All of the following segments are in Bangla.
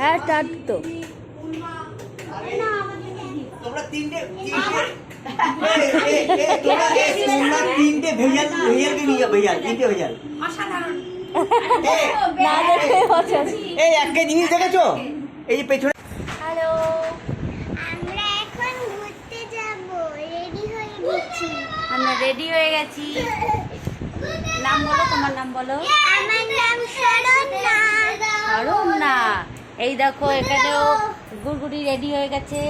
হ্যাঁ স্টার্ট তো তোমরা তিনটে ভেজাল ভেজালকে নিয়ে যাও, ভেজাল তিনটে ভেজাল। এই একটা জিনিস দেখেছো, এই যে পেছনে। হ্যালো, আমরা এখন ঘুরতে যাব, রেডি হয়ে গেছি। আমরা রেডি হয়ে গেছি। নাম বলো, তোমার নাম বলো। আমার নাম শরণ্যা। শরণ্যা। এই দেখো এখানেও গুড়গুড়ি রেডি হয়ে গেছে,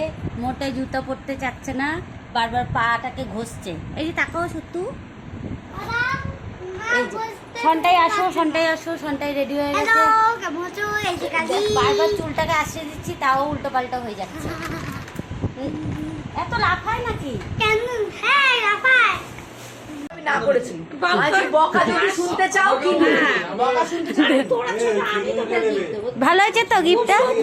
মোটে জুতো পরতে চাচ্ছে না, বারবার পাটাকে ঘষছে। এই যে তাকাও সত্যু, এই যে সন্টাই আসো, সন্টাই আসো, সন্টাই রেডি হয়ে গেছে। বারবার চুলটাকে আসিয়ে দিচ্ছি, তাও উল্টো পাল্টা হয়ে যাচ্ছে। এত লাফায় নাকি? কেমন? হ্যাঁ, লাফায়। না করেছি বকা যদি শুনতে চাও কি না, বকা শুনতে চাও তোরা ছোট, আমি তোকে গিফট দেব। ভালো হয়েছে তো গিফটটা? আমি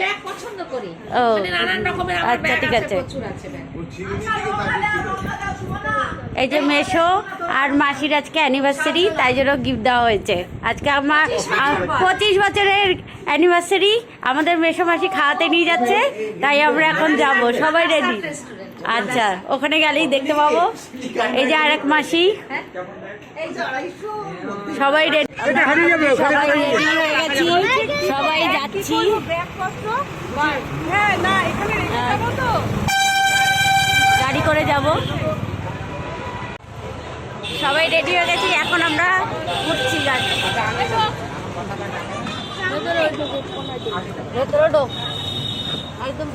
ব্যাগ পছন্দ করি, ও মানে নানান রকমের আমার আচ্ছা, ব্যাগ ঠিক আছে, আছে। প্রচুর আছে ব্যাগ। এই যে মেশো আর মাসির আজকে অ্যানিভার্সারি, তাই জন্য গিফট দেওয়া হয়েছে। আজকে আমার 25 বছরের অ্যানিভার্সারি, আমাদের মেশো মাসি খাওয়াতে নিয়ে যাচ্ছে, তাই আমরা এখন যাব, সবাই রেডি। আচ্ছা, ওখানে গেলেই দেখতে পাবো। এই যে আরেক মাসি, সবাই রেডি, সবাই রেডি হয়ে গেছি, সবাই যাচ্ছি। গাড়ি করে যাব, সবাই রেডি হয়ে গেছি, এখন আমরা উঠছি গাড়ি। ভেতরে ঢোক, একদম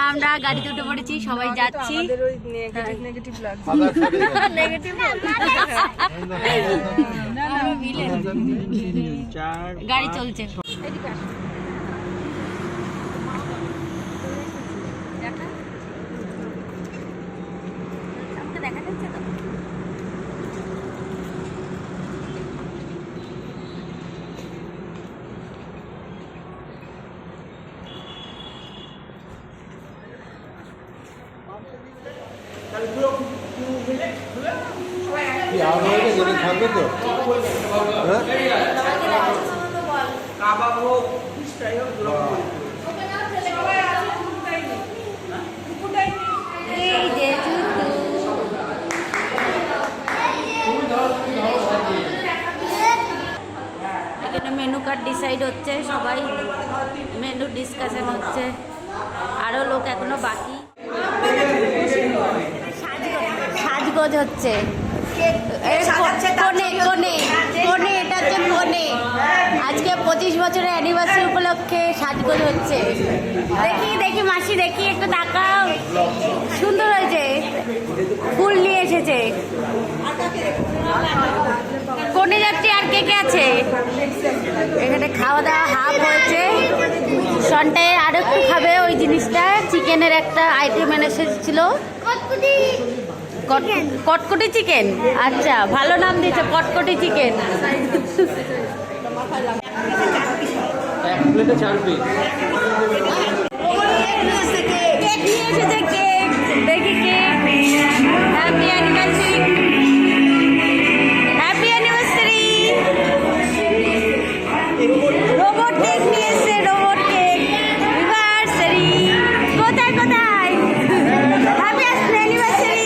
আমরা গাড়িতে উঠে পড়েছি, সবাই যাচ্ছি। গাড়ি চলছে। দেখা যাচ্ছে তো? থাকবে তো এই যে এখানে মেনু কার্ড ডিসাইড হচ্ছে, সবাই মেনু ডিসকাশন হচ্ছে, আরো লোক এখনো বাকি। সাজগোজ হচ্ছে, কোনে কোনে কোনে, এটা হচ্ছে কোনে। আজকে 25 বছরের অ্যানিভার্সারি উপলক্ষে সাজগোজ হচ্ছে। দেখি দেখি মাসি, দেখি একটু তাকাও, সুন্দর হয়েছে, ফুল নিয়ে এসেছে। কোনে যাচ্ছে, আর কে কে আছে এখানে? খাওয়া দাওয়া হাফ হয়েছে, সন্টায় আর একটু খাবে ওই জিনিসটা, চিকেনের একটা আইটেম এনে এসেছিল, কটকটি চিকেন। আচ্ছা, ভালো নাম দিয়েছে, কটকটি চিকেন। এক প্লেটে 4 পিস। কেক নিয়ে এসেছে, কেক দেখি, cake. Happy anniversary, happy anniversary. Robot cake নিয়ে এসেছে, রোবট কেক। অ্যানিভার্সারি কোথায় কোথায়? Happy anniversary.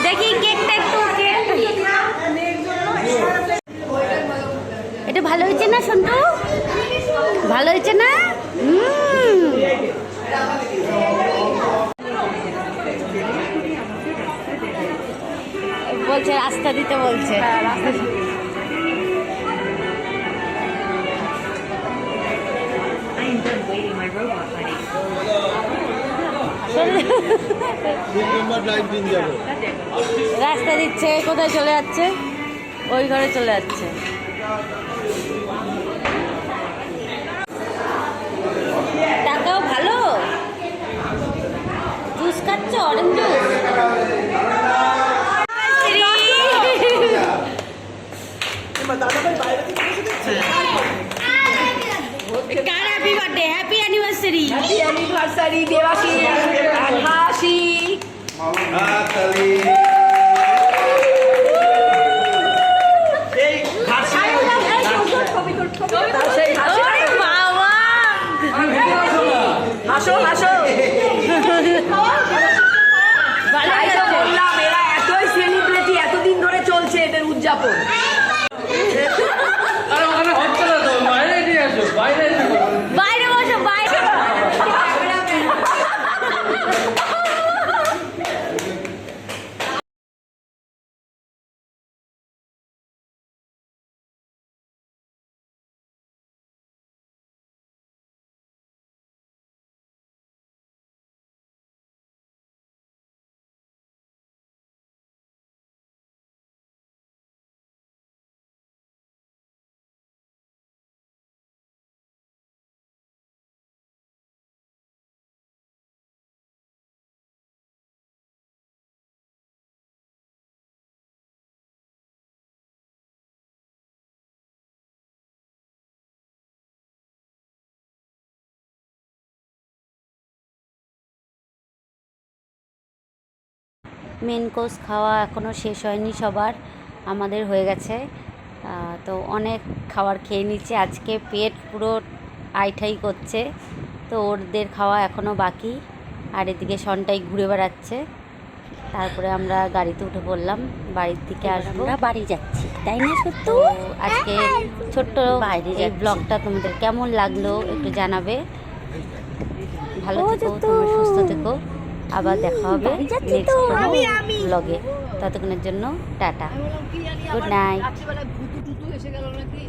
দেখি কেকটা একটু, এটা ভালো হয়েছে না সন্টু? ভালো হয়েছে না? বলছে রাস্তা দিতে বলছে। লাইট দিন যাবো। রাস্তা দিচ্ছে, কোথায় চলে যাচ্ছে? ওই ঘরে চলে যাচ্ছে। টাকাও ভালো। জুস খাচ্ছ, orange juice? Car happy birthday, happy anniversary. Happy anniversary Debashis and হাসি। তার সেই হাসি। ওরে বাবা, হাসো হাসো। ভালো তাই তো লাগছে। বললাম, এরা এতই সেলিব্রিটি, এতদিন ধরে চলছে এদের উদযাপন। আরে ওখানে হচ্ছে না তো, বাইরে নিয়ে আসো, বাইরে এসে করো। বাইরে বসো, বাইরে। মেন কোর্স খাওয়া এখনও শেষ হয়নি সবার, আমাদের হয়ে গেছে। তো অনেক খাবার খেয়ে নিচ্ছে, আজকে পেট পুরো আইঠাই করছে। তো ওদের খাওয়া এখনও বাকি, আর এদিকে সনটাই ঘুরে বেড়াচ্ছে। তারপরে আমরা গাড়িতে উঠে পড়লাম, বাড়ির থেকে আসবো। আমরা বাড়ি যাচ্ছি, তাই না? সত্য। আজকে ছোট্ট বাইরে এই ব্লগটা তোমাদের কেমন লাগলো একটু জানাবে। ভালো থেকো, তোমরা সুস্থ থেকো। আবার দেখা হবে নেক্সট কোনো ব্লগে। ততক্ষণের জন্য টাটা, গুড নাইট। রাত্রিবেলায় ভুতু টুতু এসে গেল নাকি?